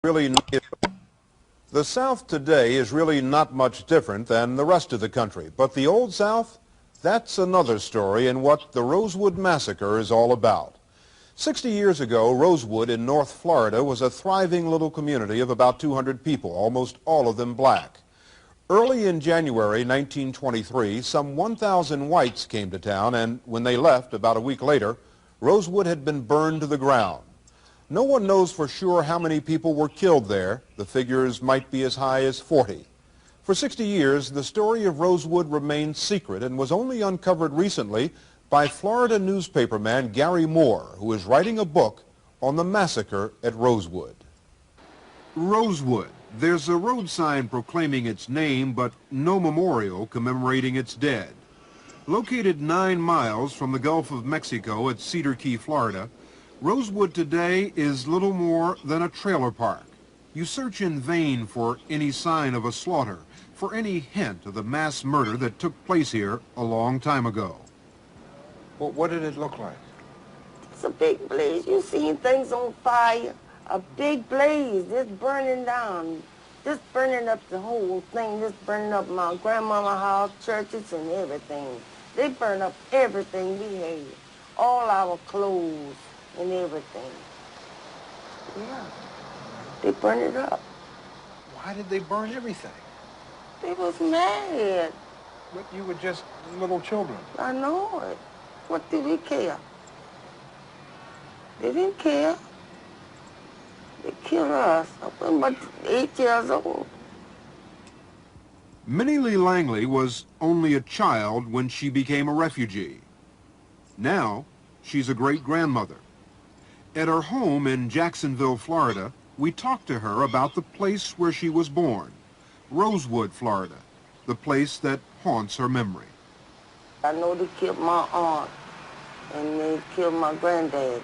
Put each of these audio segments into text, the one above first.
really the South today is really not much different than the rest of the country, but the Old South, that's another story and what the Rosewood Massacre is all about. 60 years ago, Rosewood in North Florida was a thriving little community of about 200 people, almost all of them black. Early in January 1923, some 1,000 whites came to town, and when they left about a week later, Rosewood had been burned to the ground. No one knows for sure how many people were killed there. The figures might be as high as 40. For 60 years, the story of Rosewood remained secret and was only uncovered recently by Florida newspaperman Gary Moore, who is writing a book on the massacre at Rosewood. Rosewood. There's a road sign proclaiming its name, but no memorial commemorating its dead. Located 9 miles from the Gulf of Mexico at Cedar Key, Florida, Rosewood today is little more than a trailer park. You search in vain for any sign of a slaughter, for any hint of the mass murder that took place here a long time ago. Well, what did it look like? It's a big blaze. You seen things on fire. A big blaze, just burning down, just burning up the whole thing, just burning up my grandmama's house, churches, and everything. They burned up everything we had, all our clothes and everything. Yeah, they burned it up. Why did they burn everything? They was mad. But you were just little children. I know it. What did we care? They didn't care. They killed us. I was about 8 years old. Minnie Lee Langley was only a child when she became a refugee. Now, she's a great-grandmother. At her home in Jacksonville, Florida, we talked to her about the place where she was born, Rosewood, Florida, the place that haunts her memory. I know they killed my aunt, and they killed my granddaddy.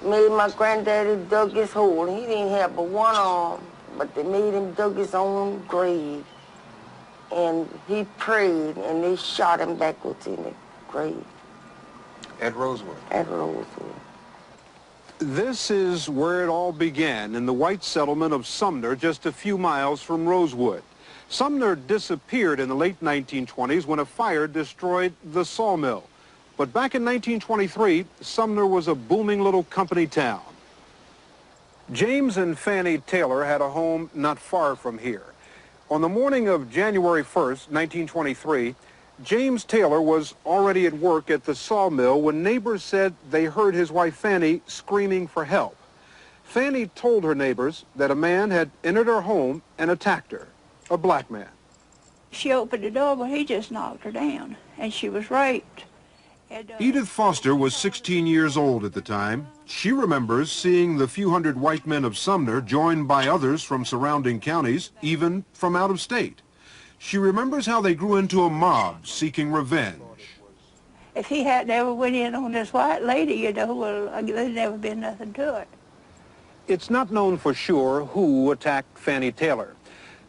Made my granddaddy dug his hole. He didn't have but one arm, but they made him dug his own grave. And he prayed, and they shot him backwards in the grave. At Rosewood? At Rosewood. This is where it all began, in the white settlement of Sumner, just a few miles from Rosewood. Sumner disappeared in the late 1920s when a fire destroyed the sawmill. But back in 1923, Sumner was a booming little company town. James and Fannie Taylor had a home not far from here. On the morning of January 1st, 1923, James Taylor was already at work at the sawmill when neighbors said they heard his wife Fannie screaming for help. Fannie told her neighbors that a man had entered her home and attacked her, a black man. She opened the door, but he just knocked her down, and she was raped. Edith Foster was 16 years old at the time. She remembers seeing the few hundred white men of Sumner joined by others from surrounding counties, even from out of state. She remembers how they grew into a mob seeking revenge. If he hadn't ever went in on this white lady, you know, well, there'd never been nothing to it. It's not known for sure who attacked Fannie Taylor.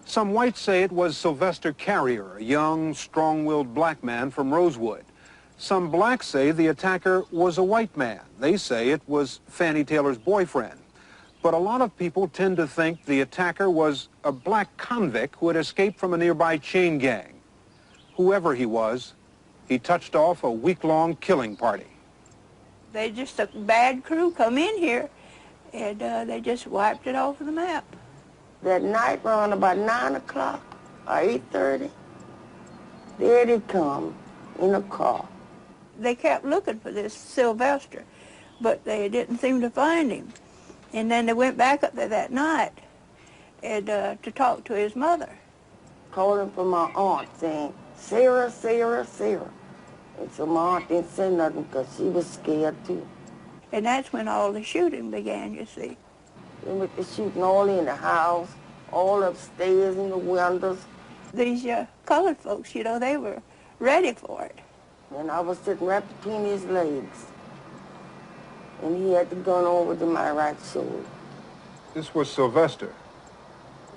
Some whites say it was Sylvester Carrier, a young, strong-willed black man from Rosewood. Some blacks say the attacker was a white man. They say it was Fannie Taylor's boyfriend. But a lot of people tend to think the attacker was a black convict who had escaped from a nearby chain gang. Whoever he was, he touched off a week-long killing party. They just, a bad crew come in here, and they just wiped it off of the map. That night, around about 9 o'clock or 8:30, there they come in a car. They kept looking for this Sylvester, but they didn't seem to find him. And then they went back up there that night and to talk to his mother. Calling for my aunt saying, Sarah, Sarah, Sarah. And so my aunt didn't say nothing because she was scared too. And that's when all the shooting began, you see. They went to shooting all in the house, all upstairs in the windows. These colored folks, you know, they were ready for it. And I was sitting right between his legs. And he had the gun over to my right shoulder. This was Sylvester?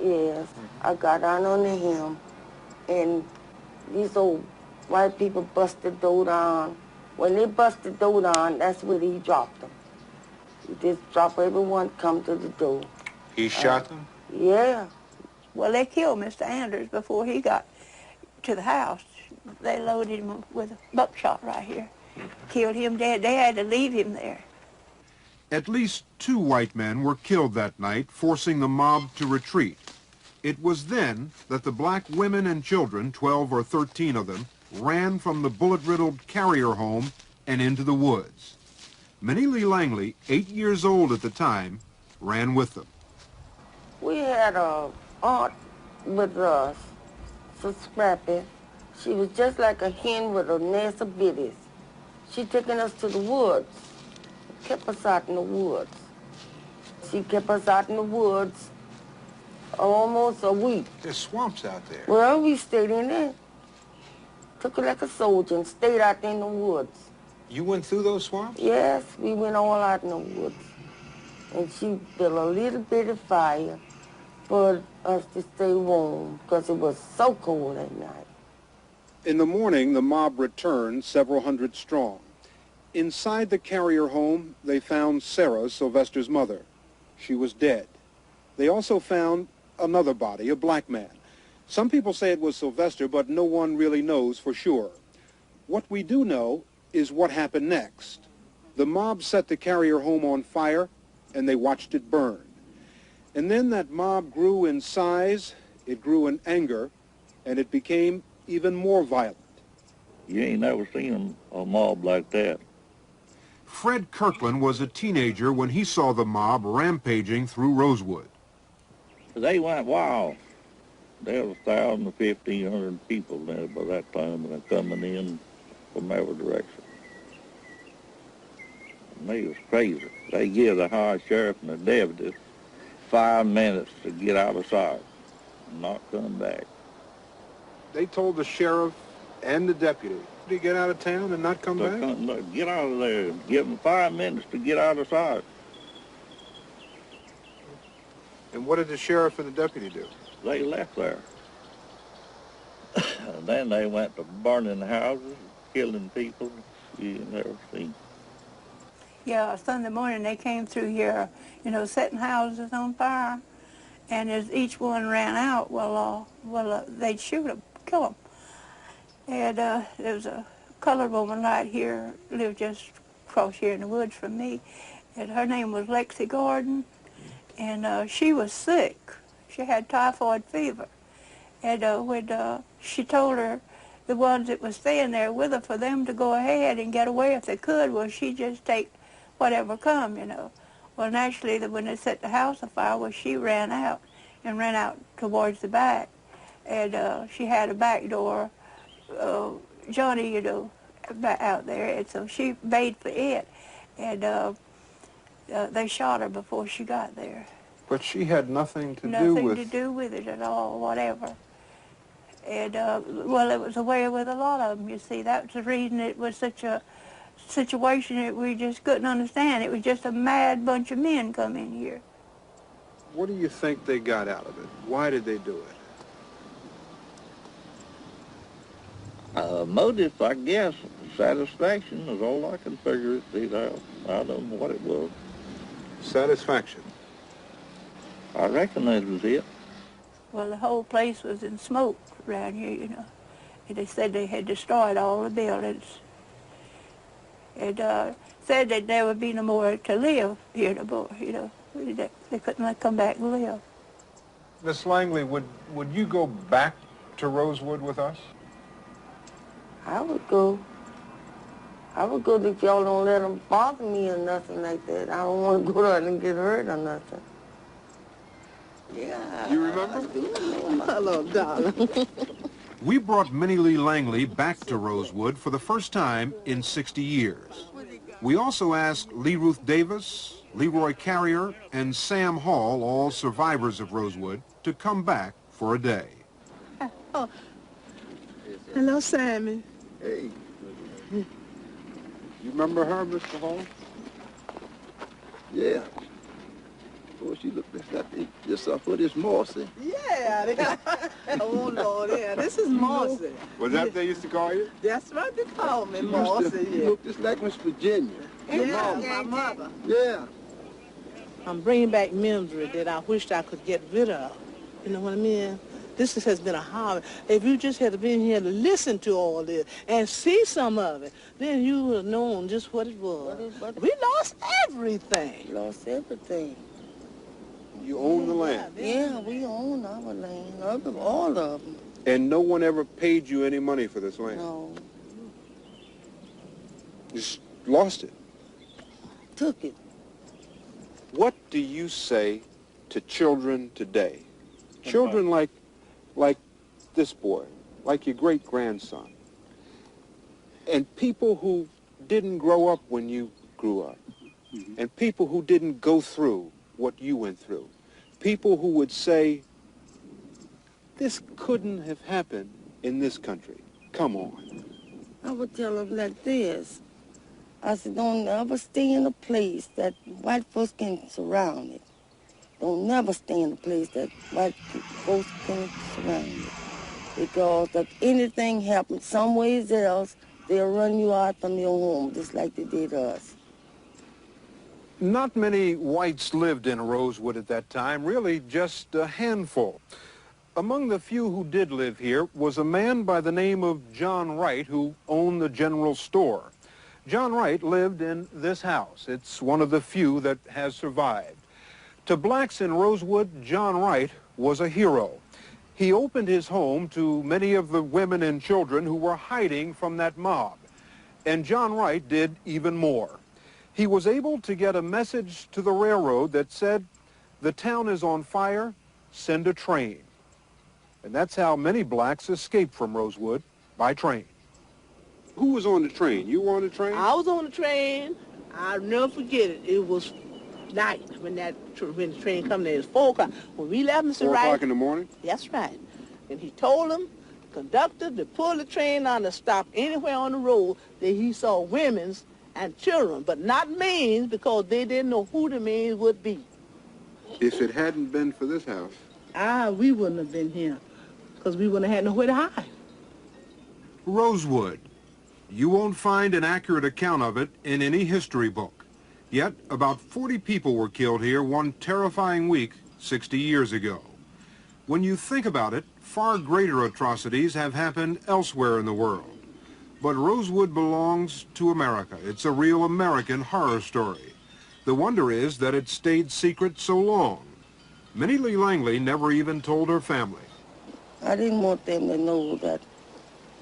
Yes. I got on under him, and these old white people busted the door down. When they busted the door down, that's where he dropped them. He just dropped everyone, come to the door. He shot them? Yeah. Well, they killed Mr. Anders before he got to the house. They loaded him with a buckshot right here. Killed him dead. They had to leave him there. At least 2 white men were killed that night, forcing the mob to retreat. It was then that the black women and children, 12 or 13 of them, ran from the bullet-riddled Carrier home and into the woods. Minnie Lee Langley, 8 years old at the time, ran with them. We had a aunt with us, so scrappy. She was just like a hen with a nest of biddies. She taken us to the woods, kept us out in the woods. She kept us out in the woods almost a week. There's swamps out there. Well, we stayed in there. Took her like a soldier and stayed out there in the woods. You went through those swamps? Yes, we went all out in the woods. And she built a little bit of fire for us to stay warm because it was so cold at night. In the morning, the mob returned, several hundred strong. Inside the Carrier home, they found Sarah, Sylvester's mother. She was dead. They also found another body, a black man. Some people say it was Sylvester, but no one really knows for sure. What we do know is what happened next. The mob set the Carrier home on fire, and they watched it burn. And then that mob grew in size, it grew in anger, and it became even more violent. You ain't never seen a mob like that. Fred Kirkland was a teenager when he saw the mob rampaging through Rosewood. They went wild. There was 1,000 to 1,500 people there by that time, and they're coming in from every direction. And they was crazy. They give the high sheriff and the deputies 5 minutes to get out of sight and not come back. They told the sheriff and the deputy to get out of town and not come back? Get out of there. Give them 5 minutes to get out of sight. And what did the sheriff and the deputy do? They left there. And then they went to burning houses, killing people you never seen. Yeah, Sunday morning they came through here, setting houses on fire. And as each one ran out, they'd shoot them, kill them. And there was a colored woman right here, lived just across here in the woods from me. And her name was Lexi Gordon. And she was sick. She had typhoid fever. And when she told the ones that was staying there with her for them to go ahead and get away if they could, well, she'd just take whatever come, Well, naturally, when they set the house afire, she ran out and ran out towards the back. And she had a back door, Johnny, out there, and so she made for it. And they shot her before she got there. But she had nothing to do with... Nothing to do with it at all, whatever. And, well, it was the way with a lot of them, you see. That's the reason it was such a situation that we just couldn't understand. It was just a mad bunch of men come in here. What do you think they got out of it? Why did they do it? Motive, I guess, satisfaction is all I can figure it out. I don't know what it was. Satisfaction. I reckon that was it. Well, the whole place was in smoke around here, And they said they had destroyed all the buildings. And said that there would be no more to live here no more, They couldn't come back and live. Miss Langley, would you go back to Rosewood with us? I would go. I would go if y'all don't let them bother me or nothing like that. I don't want to go there and get hurt or nothing. Yeah. You remember? My little darling. We brought Minnie Lee Langley back to Rosewood for the first time in 60 years. We also asked Lee Ruth Davis, Leroy Carrier, and Sam Hall, all survivors of Rosewood, to come back for a day. Oh. Hello, Sammy. Hey. You remember her, Mr. Hall? Yeah. Oh, she looked just up for this Marcy. Yeah. Oh, Lord, yeah. This is Marcy. Was that what they used to call you? That's right, they call me Marcy, She looked just like Miss Virginia. Yeah, my mother. Yeah. I'm bringing back memory that I wished I could get rid of. You know what I mean? This has been a hobby. If you just had been here to listen to all this and see some of it, then you would have known just what it was. We lost everything. Lost everything. You own the land. Yeah, we own our land, all of them. And no one ever paid you any money for this land? No, Just lost it. took it. What do you say to children today? Children like this boy, like your great-grandson, and people who didn't grow up when you grew up, and people who didn't go through what you went through, people who would say, this couldn't have happened in this country. Come on. I would tell them like this. I said, don't never stay in a place that white folks can surround it. Don't never stay in a place that white folks can surround it. Because if anything happens somewhere else, they'll run you out from your home, just like they did us. Not many whites lived in Rosewood at that time, really just a handful. Among the few who did live here was a man by the name of John Wright, who owned the general store. John Wright lived in this house. It's one of the few that has survived. To blacks in Rosewood, John Wright was a hero. He opened his home to many of the women and children who were hiding from that mob. And John Wright did even more. He was able to get a message to the railroad that said, the town is on fire, send a train. And that's how many blacks escaped from Rosewood, by train. Who was on the train? You were on the train? I was on the train. I'll never forget it. It was night when the train come there. It was 4 o'clock. When we left Mr. 4 Wright. o'clock in the morning? That's right. And he told him, conductor, to pull the train on to stop anywhere on the road that he saw women's and children, but not men, because they didn't know who the men would be. If it hadn't been for this house. We wouldn't have been here, because we wouldn't have had nowhere to hide. Rosewood. You won't find an accurate account of it in any history book. Yet, about 40 people were killed here one terrifying week 60 years ago. When you think about it, far greater atrocities have happened elsewhere in the world. But Rosewood belongs to America. It's a real American horror story. The wonder is that it stayed secret so long. Minnie Lee Langley never even told her family. I didn't want them to know that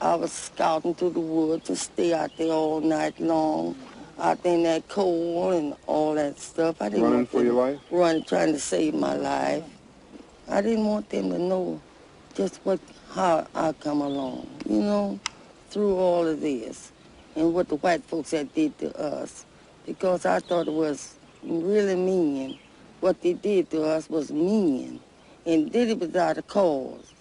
I was scouting through the woods to stay out there all night long, out there in that cold and all that stuff. I didn't Running want for your life? Trying to save my life. I didn't want them to know just how I come along, you know, through all of this and what the white folks had did to us, because I thought it was really mean. What they did to us was mean, and did it without a cause.